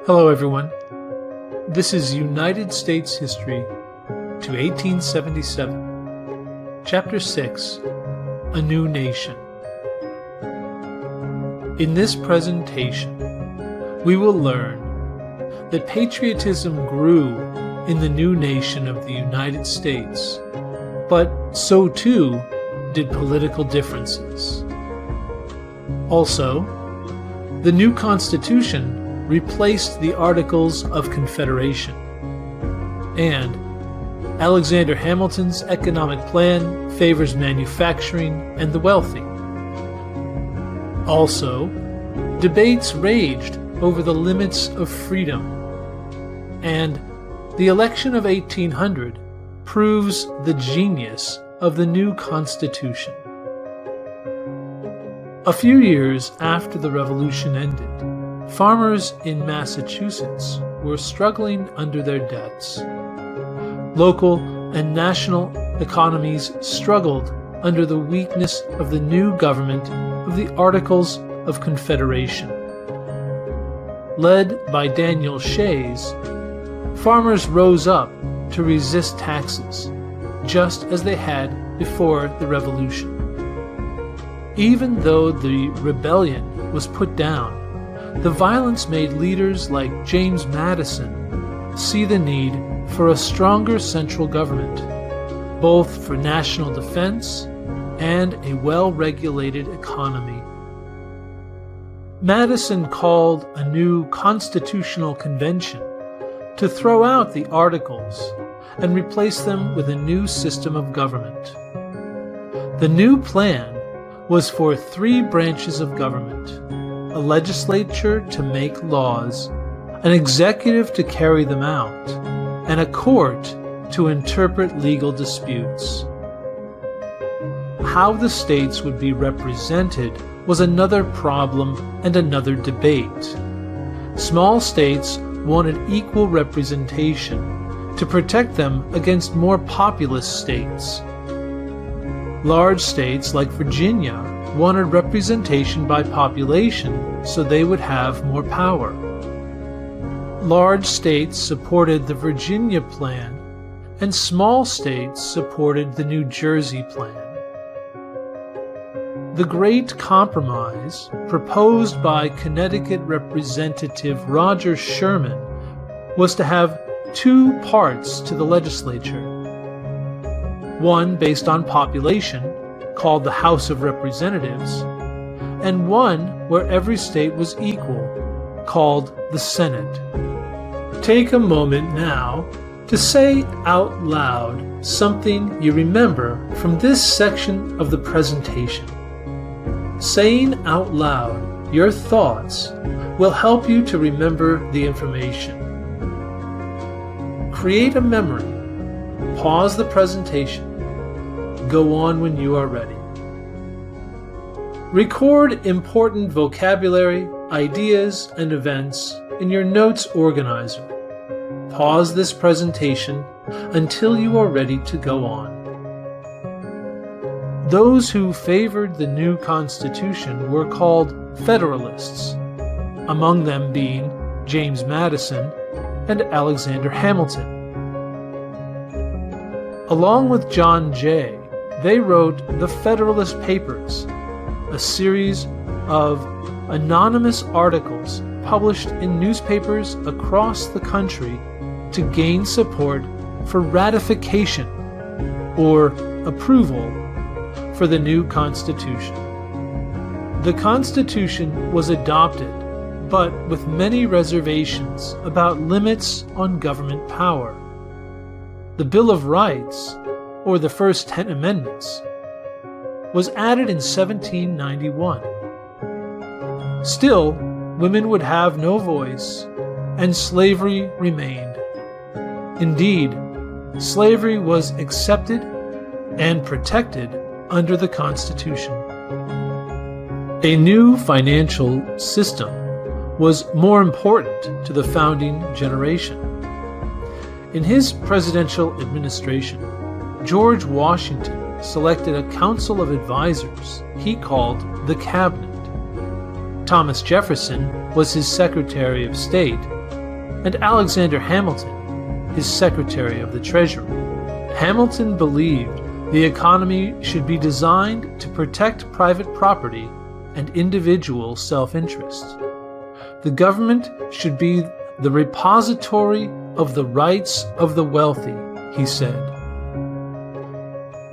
Hello everyone. This is United States History to 1877, Chapter 6, A New Nation. In this presentation, we will learn that patriotism grew in the new nation of the United States, but so too did political differences. Also, the new Constitution replaced the Articles of Confederation, and Alexander Hamilton's economic plan favors manufacturing and the wealthy. Also, debates raged over the limits of freedom, and the election of 1800 proves the genius of the new Constitution. A few years after the Revolution ended, farmers in Massachusetts were struggling under their debts. Local and national economies struggled under the weakness of the new government of the Articles of Confederation. Led by Daniel Shays, farmers rose up to resist taxes, just as they had before the Revolution. Even though the rebellion was put down, the violence made leaders like James Madison see the need for a stronger central government, both for national defense and a well-regulated economy. Madison called a new constitutional convention to throw out the Articles and replace them with a new system of government. The new plan was for 3 branches of government: a legislature to make laws, an executive to carry them out, and a court to interpret legal disputes. How the states would be represented was another problem and another debate. Small states wanted equal representation to protect them against more populous states. Large states like Virginia wanted representation by population so they would have more power. Large states supported the Virginia plan, and small states supported the New Jersey plan. The Great Compromise, proposed by Connecticut Representative Roger Sherman, was to have 2 parts to the legislature. One based on population, called the House of Representatives, and one where every state was equal, called the Senate. Take a moment now to say out loud something you remember from this section of the presentation. Saying out loud your thoughts will help you to remember the information. Create a memory. Pause the presentation. Go on when you are ready. Record important vocabulary, ideas, and events in your notes organizer. Pause this presentation until you are ready to go on. Those who favored the new Constitution were called Federalists, among them being James Madison and Alexander Hamilton. Along with John Jay, they wrote the Federalist Papers, a series of anonymous articles published in newspapers across the country to gain support for ratification or approval for the new Constitution. The Constitution was adopted, but with many reservations about limits on government power. The Bill of Rights, or the first 10 amendments, was added in 1791. Still, women would have no voice, and slavery remained. Indeed, slavery was accepted and protected under the Constitution. A new financial system was more important to the founding generation. In his presidential administration, George Washington selected a council of advisors he called the Cabinet. Thomas Jefferson was his Secretary of State, and Alexander Hamilton, his Secretary of the Treasury. Hamilton believed the economy should be designed to protect private property and individual self-interest. The government should be the repository of the rights of the wealthy, he said.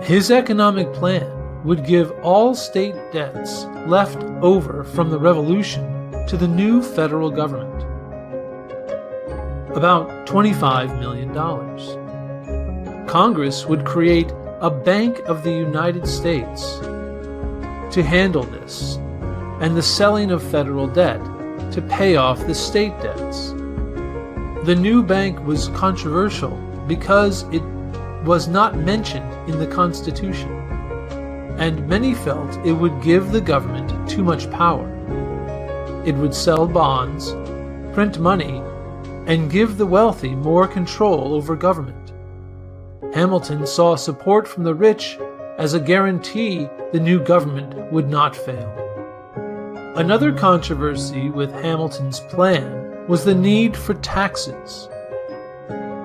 His economic plan would give all state debts left over from the Revolution to the new federal government, about $25 million. Congress would create a Bank of the United States to handle this, and the selling of federal debt to pay off the state debts. The new bank was controversial because it was not mentioned in the Constitution, and many felt it would give the government too much power. It would sell bonds, print money, and give the wealthy more control over government. Hamilton saw support from the rich as a guarantee the new government would not fail. Another controversy with Hamilton's plan was the need for taxes.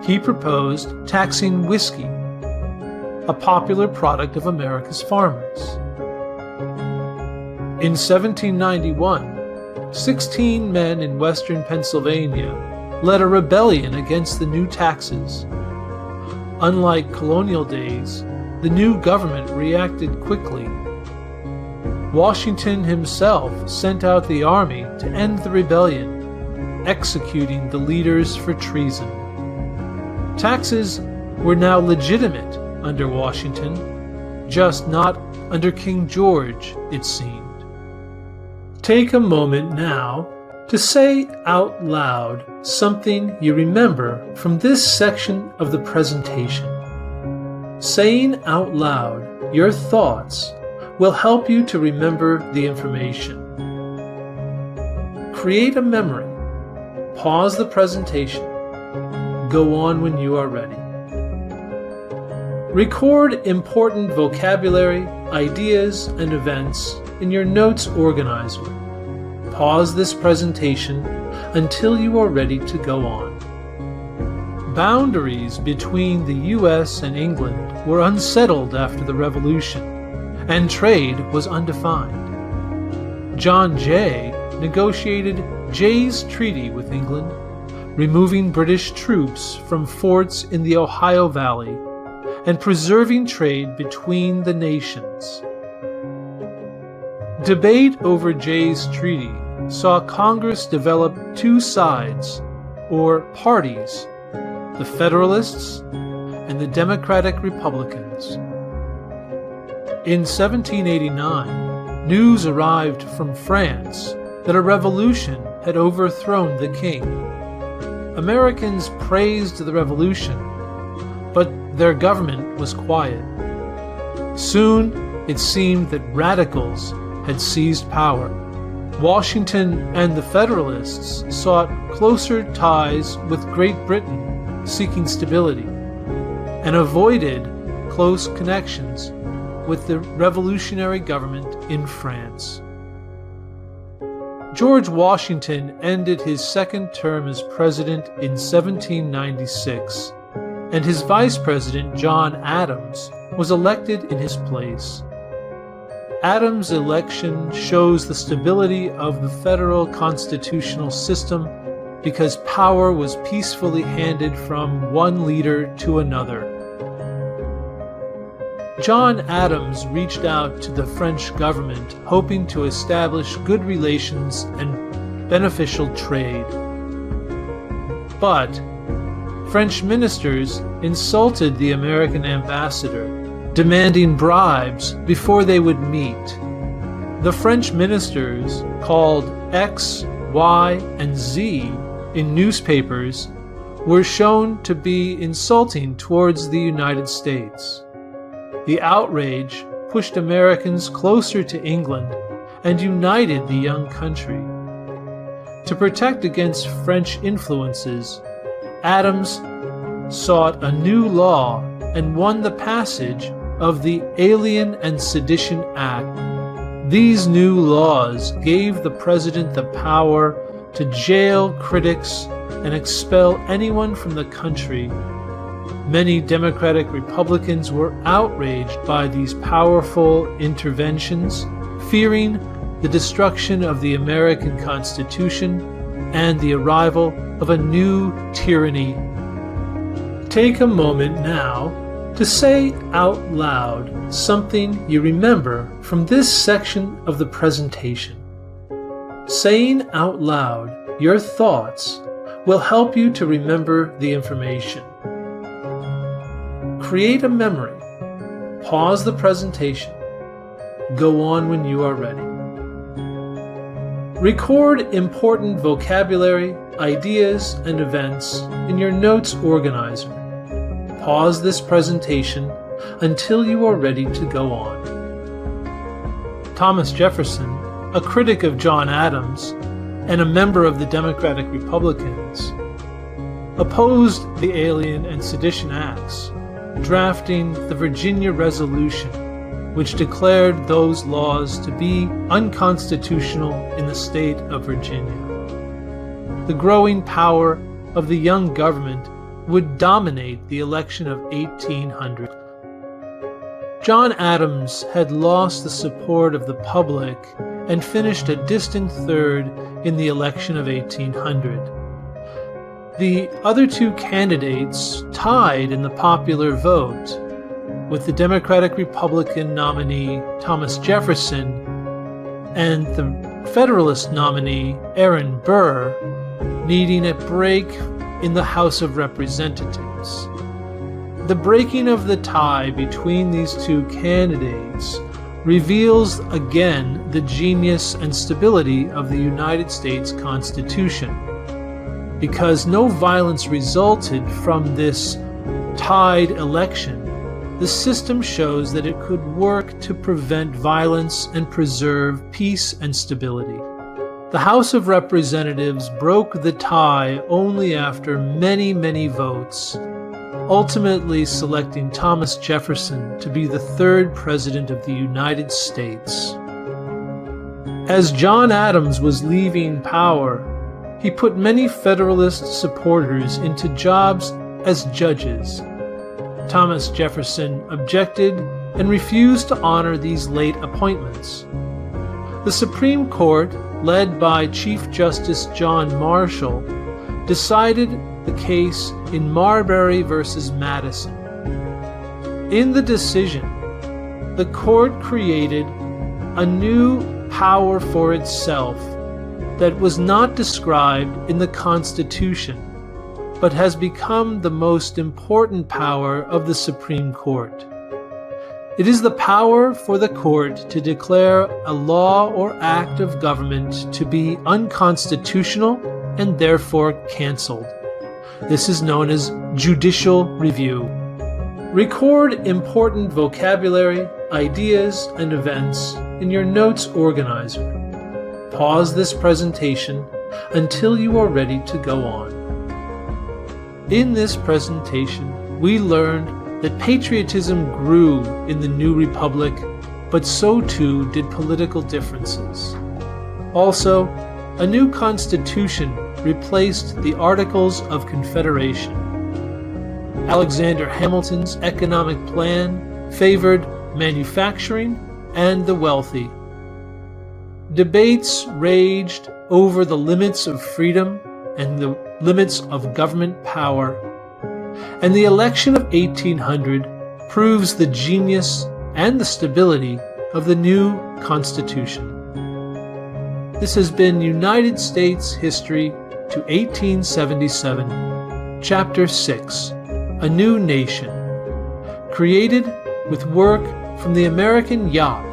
He proposed taxing whiskey, a popular product of America's farmers. In 1791, 16 men in western Pennsylvania led a rebellion against the new taxes. Unlike colonial days, the new government reacted quickly. Washington himself sent out the army to end the rebellion, executing the leaders for treason. Taxes were now legitimate under Washington, just not under King George, it seemed. Take a moment now to say out loud something you remember from this section of the presentation. Saying out loud your thoughts will help you to remember the information. Create a memory. Pause the presentation. Go on when you are ready. Record important vocabulary, ideas, and events in your notes organizer. Pause this presentation until you are ready to go on. Boundaries between the U.S. and England were unsettled after the Revolution, and trade was undefined. John Jay negotiated Jay's Treaty with England, removing British troops from forts in the Ohio Valley and preserving trade between the nations. Debate over Jay's Treaty saw Congress develop two sides, or parties, the Federalists and the Democratic Republicans. In 1789, news arrived from France that a revolution had overthrown the king. Americans praised the revolution, but their government was quiet. Soon, it seemed that radicals had seized power. Washington and the Federalists sought closer ties with Great Britain, seeking stability, and avoided close connections with the revolutionary government in France. George Washington ended his second term as president in 1796, and his vice president, John Adams, was elected in his place. Adams' election shows the stability of the federal constitutional system because power was peacefully handed from one leader to another. John Adams reached out to the French government, hoping to establish good relations and beneficial trade. But French ministers insulted the American ambassador, demanding bribes before they would meet. The French ministers, called X, Y, and Z in newspapers, were shown to be insulting towards the United States. The outrage pushed Americans closer to England and united the young country. To protect against French influences, Adams sought a new law and won the passage of the Alien and Sedition Act. These new laws gave the president the power to jail critics and expel anyone from the country. Many Democratic Republicans were outraged by these powerful interventions, fearing the destruction of the American Constitution and the arrival of a new tyranny. Take a moment now to say out loud something you remember from this section of the presentation. Saying out loud your thoughts will help you to remember the information. Create a memory. Pause the presentation. Go on when you are ready. Record important vocabulary, ideas, and events in your notes organizer. Pause this presentation until you are ready to go on. Thomas Jefferson, a critic of John Adams and a member of the Democratic Republicans, opposed the Alien and Sedition Acts, drafting the Virginia Resolution, which declared those laws to be unconstitutional in the state of Virginia. The growing power of the young government would dominate the election of 1800. John Adams had lost the support of the public and finished a distant third in the election of 1800. The other two candidates tied in the popular vote, with the Democratic-Republican nominee Thomas Jefferson and the Federalist nominee Aaron Burr needing a break in the House of Representatives. The breaking of the tie between these two candidates reveals again the genius and stability of the United States Constitution. Because no violence resulted from this tied election, the system shows that it could work to prevent violence and preserve peace and stability. The House of Representatives broke the tie only after many, many votes, ultimately selecting Thomas Jefferson to be the third President of the United States. As John Adams was leaving power, he put many Federalist supporters into jobs as judges. Thomas Jefferson objected and refused to honor these late appointments. The Supreme Court, led by Chief Justice John Marshall, decided the case in Marbury versus Madison. In the decision, the court created a new power for itself that was not described in the Constitution, but has become the most important power of the Supreme Court. It is the power for the court to declare a law or act of government to be unconstitutional and therefore canceled. This is known as judicial review. Record important vocabulary, ideas, and events in your notes organizer. Pause this presentation until you are ready to go on. In this presentation, we learned that patriotism grew in the new republic, but so too did political differences. Also, a new constitution replaced the Articles of Confederation. Alexander Hamilton's economic plan favored manufacturing and the wealthy. Debates raged over the limits of freedom and the limits of government power, and the election of 1800 proves the genius and the stability of the new Constitution. This has been United States History to 1877, Chapter 6, A New Nation, created with work from the American YOP,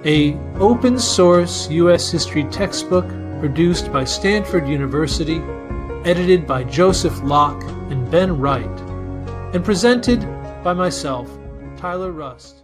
a open-source U.S. history textbook produced by Stanford University, edited by Joseph Locke and Ben Wright, and presented by myself, Tyler Rust.